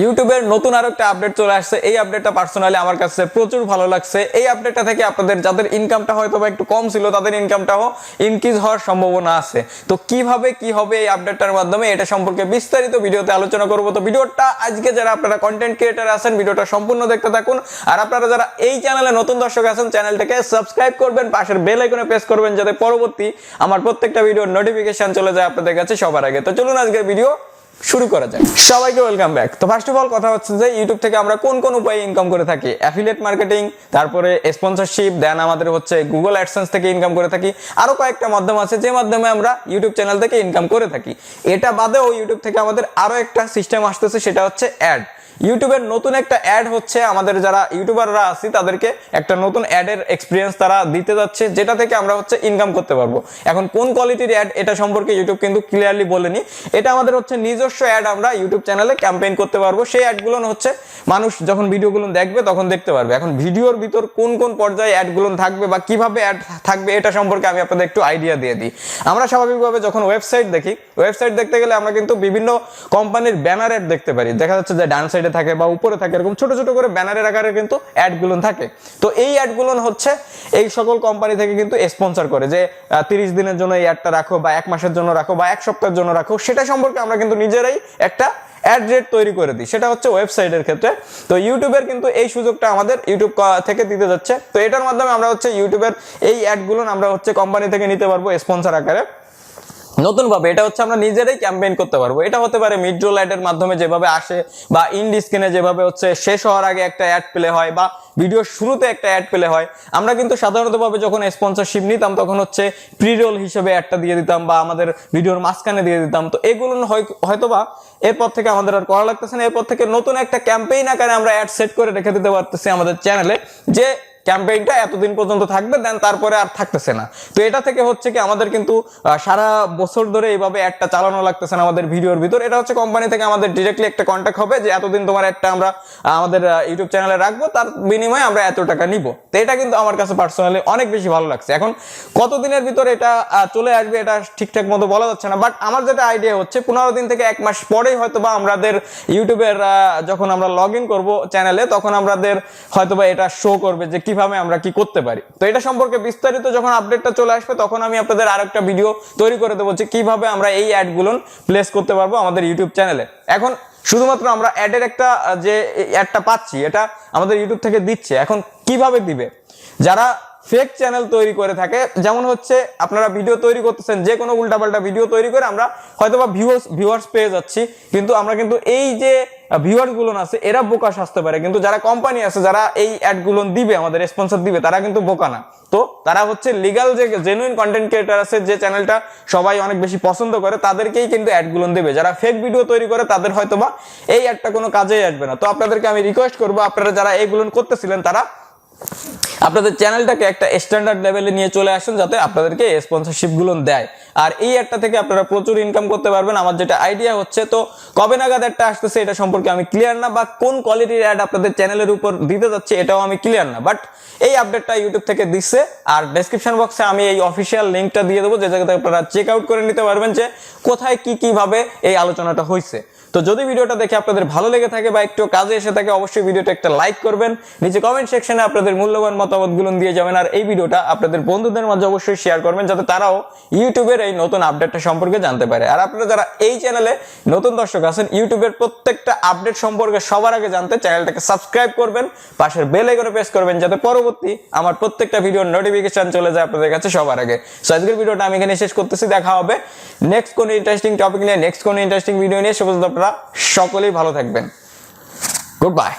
ইউটিউবের নতুন আরো একটা আপডেট চলে আসছে। এই আপডেটটা পার্সোনালি আমার কাছে প্রচুর ভালো লাগছে। এই আপডেটটা থেকে আপনাদের যাদের ইনকামটা হয়তো বা একটু কম ছিল তাদের ইনকামটাও ইনক্রিজ হওয়ার সম্ভাবনা আছে। তো কিভাবে কি হবে এই আপডেটটার মাধ্যমে এটা সম্পর্কে বিস্তারিত ভিডিওতে আলোচনা করব। তো ভিডিওটা আজকে যারা আপনারা কন্টেন্ট ক্রিয়েটর আছেন ভিডিওটা সম্পূর্ণ দেখতে থাকুন। আর আপনারা যারা এই চ্যানেলে নতুন দর্শক আছেন চ্যানেলটাকে সাবস্ক্রাইব করবেন, পাশের বেল আইকনে প্রেস করবেন যাতে পরবর্তী আমার প্রত্যেকটা ভিডিওর নোটিফিকেশন চলে যায় আপনাদের কাছে সবার আগে। তো চলুন আজকের ভিডিও শুরু করা যায়। সবাইকে ওয়েলকাম ব্যাক। তো ফার্স্ট অফ অল কথা হচ্ছে যে ইউটিউব থেকে আমরা কোন কোন উপায়ে ইনকাম করে থাকি। অ্যাফিলিয়েট মার্কেটিং, তারপরে স্পন্সরশিপ, দেন আমাদের হচ্ছে গুগল অ্যাডসেন্স থেকে ইনকাম করে থাকি। আরো কয়েকটা মাধ্যম আছে যে মাধ্যমে আমরা ইউটিউব চ্যানেল থেকে ইনকাম করে থাকি। এটা বাদেও ইউটিউব থেকে আমাদের আরো একটা সিস্টেম আসতেছে, সেটা হচ্ছে অ্যাড। ইউটিউবের নতুন একটা অ্যাড হচ্ছে, আমাদের যারা ইউটিউবাররা আছি তাদেরকে একটা নতুন অ্যাডের এক্সপিরিয়েন্স তারা দিতে যাচ্ছে, যেটা থেকে আমরা হচ্ছে ইনকাম করতে পারবো। এখন কোন কোয়ালিটির অ্যাড এটা সম্পর্কে ইউটিউব কিন্তু ক্লিয়ারলি বলেনি। এটা আমাদের হচ্ছে নিজস্ব অ্যাড, আমরা ইউটিউব চ্যানেলে ক্যাম্পেইন করতে পারবো। সেই অ্যাডগুলো হচ্ছে মানুষ যখন ভিডিওগুলো দেখবে তখন দেখতে পারবে। এখন ভিডিওর ভিতর কোন কোন পর্যায়ে অ্যাডগুলো থাকবে বা কিভাবে অ্যাড থাকবে এটা সম্পর্কে আমি আপনাদের একটু আইডিয়া দিয়ে দিই। আমরা স্বাভাবিকভাবে যখন ওয়েবসাইট দেখি, ওয়েবসাইট দেখতে গেলে আমরা কিন্তু বিভিন্ন কোম্পানির ব্যানার অ্যাড দেখতে পারি। দেখা যাচ্ছে যে ডান সাইডে থাকে বা উপরে থাকে, এরকম ছোট ছোট করে ব্যানারের আকারে কিন্তু অ্যাডগুলো থাকে। তো এই অ্যাডগুলো হচ্ছে এই সকল কোম্পানি থেকে কিন্তু স্পন্সর করে যে 30 দিনের জন্য এই অ্যাডটা রাখো বা 1 মাসের জন্য রাখো বা 1 সপ্তাহের জন্য রাখো। সেটা সম্পর্কে আমরা কিন্তু নিজেরাই একটা অ্যাড রেট তৈরি করে দিই, সেটা হচ্ছে ওয়েবসাইটের ক্ষেত্রে। তো ইউটিউবের কিন্তু এই সুযোগটা আমাদের ইউটিউব থেকে দিতে যাচ্ছে। তো এটার মাধ্যমে আমরা হচ্ছে ইউটিউবের এই অ্যাডগুলো আমরা হচ্ছে কোম্পানি থেকে নিতে পারবো স্পন্সর আকারে নতুন ভাবে। এটা হচ্ছে আমরা নিজেরাই ক্যাম্পেইন করতে পারবো। এটা হতে পারে মিড রোল অ্যাডের মাধ্যমে যেভাবে আসে, বা ইন্ড স্ক্রিনে যেভাবে হচ্ছে শেষ হওয়ার আগে একটা অ্যাড প্লে হয়, বা ভিডিওর শুরুতে একটা অ্যাড প্লে হয়। আমরা কিন্তু সাধারণতভাবে যখন স্পন্সরশিপ নিতাম তখন হচ্ছে প্রি রোল হিসেবে অ্যাডটা দিয়ে দিতাম বা আমাদের ভিডিওর মাঝখানে দিয়ে দিতাম। তো এগুলো হয়তোবা এরপর থেকে আমাদের আর করা লাগতেছে না। এরপর থেকে নতুন একটা ক্যাম্পেইন আকারে আমরা অ্যাড সেট করে রেখে দিতে পারতেছি আমাদের চ্যানেলে, যে ক্যাম্পেইনটা এতদিন পর্যন্ত থাকবে, দেন তারপরে আর থাকতেছে না। তো এটা থেকে হচ্ছে কি আমাদের কিন্তু সারা বছর ধরে এইভাবে অ্যাডটা চালানো লাগতেছে না আমাদের ভিডিওর ভিতর। এটা হচ্ছে কোম্পানি থেকে আমাদের ডিরেক্টলি একটা কন্ট্যাক্ট হবে যে এতদিন তোমার অ্যাডটা আমরা আমাদের ইউটিউব চ্যানেলে রাখবো, তার বিনিময়ে আমরা এত টাকা নিব। তো এটা কিন্তু আমার কাছে পার্সোনালি অনেক বেশি ভালো লাগছে। এখন কতদিনের ভিতরে এটা চলে আসবে এটা ঠিকঠাক মতো বলা যাচ্ছে না, বাট আমার যেটা আইডিয়া হচ্ছে 15 দিন থেকে 1 মাস পরেই হয়তোবা আমাদের ইউটিউবের যখন আমরা লগ ইন করবো চ্যানেলে তখন আমাদের হয়তোবা এটা শো করবে যে কিভাবে আমরা কি করতে পারি। তো এটা সম্পর্কে বিস্তারিত যখন আপডেটটা চলে আসবে তখন আমি আপনাদের আরেকটা ভিডিও তৈরি করে দেবো যে কিভাবে আমরা এই অ্যাডগুলো প্লেস করতে পারবো আমাদের ইউটিউব চ্যানেলে। এখন শুধুমাত্র আমরা অ্যাডের একটা যে অ্যাডটা পাচ্ছি এটা আমাদের ইউটিউব থেকে দিচ্ছে। এখন কিভাবে দিবে, যারা ফেক চ্যানেল তৈরি করে থাকে, যেমন হচ্ছে আপনারা ভিডিও তৈরি করতেছেন, যে কোনো উল্টাপাল্টা ভিডিও তৈরি করে আমরা হয়তোবা ভিউয়ার্স পেয়ে যাচ্ছি, কিন্তু আমরা কিন্তু এই যে ভিউয়ার্স গুলো আছে এরা বোকা সাজতে পারে, কিন্তু যারা কোম্পানি আছে যারা এই অ্যাড গুলো দিবে আমাদের স্পন্সর দিবে তারা কিন্তু বোকা না। তো তারা হচ্ছে লিগাল যে জেনুইন কন্টেন্ট ক্রিয়েটর আছে, যে চ্যানেলটা সবাই অনেক বেশি পছন্দ করে, তাদেরকেই কিন্তু অ্যাড গুলো দেবে। যারা ফেক ভিডিও তৈরি করে তাদের হয়তোবা এই অ্যাডটা কোনো কাজেই আসবে না। তো আপনাদেরকে আমি রিকোয়েস্ট করবো, আপনারা যারা এইগুলো করতেছিলেন তারা আপনাদের চ্যানেলটাকে একটা স্ট্যান্ডার্ড লেভেলে নিয়ে চলে আসুন, যাতে আপনাদেরকে স্পন্সরশিপ গুলো দেয়। আর এই অ্যাডটা থেকে আপনারা প্রচুর ইনকাম করতে পারবেন। আমার যেটা আইডিয়া হচ্ছে, তো কবে নাগাদ অ্যাডটা আসতেছে এটা সম্পর্কে আমি ক্লিয়ার না, বা কোন কোয়ালিটির অ্যাড আপনাদের চ্যানেলের উপর দিতে যাচ্ছে এটাও আমি ক্লিয়ার না, বাট এই আপডেটটা ইউটিউব থেকে দিচ্ছে। আর ডেসক্রিপশন বক্সে আমি এই অফিসিয়াল লিঙ্কটা দিয়ে দেবো, যে জায়গাতে আপনারা চেক আউট করে নিতে পারবেন যে কোথায় কিভাবে এই আলোচনাটা হয়েছে। তো যদি ভিডিওটা দেখে আপনাদের ভালো লেগে থাকে বা একটু কাজে এসে থাকে, অবশ্যই ভিডিওটা একটা লাইক করবেন, নিচে কমেন্ট সেকশনে আপনাদের মূল্যবান মতামতগুলো দিয়ে যাবেন। আর এই ভিডিওটা আপনাদের বন্ধুদের মাঝে অবশ্যই শেয়ার করবেন, যাতে তারাও ইউটিউবের এই নতুন আপডেটটা সম্পর্কে জানতে পারে। আর আপনারা যারা এই চ্যানেলে নতুন দর্শক আছেন, ইউটিউবের প্রত্যেকটা আপডেট সম্পর্কে সবার আগে জানতে চ্যানেলটাকে সাবস্ক্রাইব করবেন, পাশের বেল আইকনে প্রেস করবেন, যাতে পরবর্তী আমার প্রত্যেকটা ভিডিওর নোটিফিকেশন চলে যায় আপনাদের কাছে সবার আগে। সো আজকের ভিডিওটা আমি এখানে শেষ করতেছি। দেখা হবে নেক্সট কোন ইন্টারেস্টিং টপিক নিয়ে, নেক্সট কোন ইন্টারেস্টিং ভিডিও নিয়ে। সে পর্যন্ত আপনারা সকলেই ভালো থাকবেন। Good bye.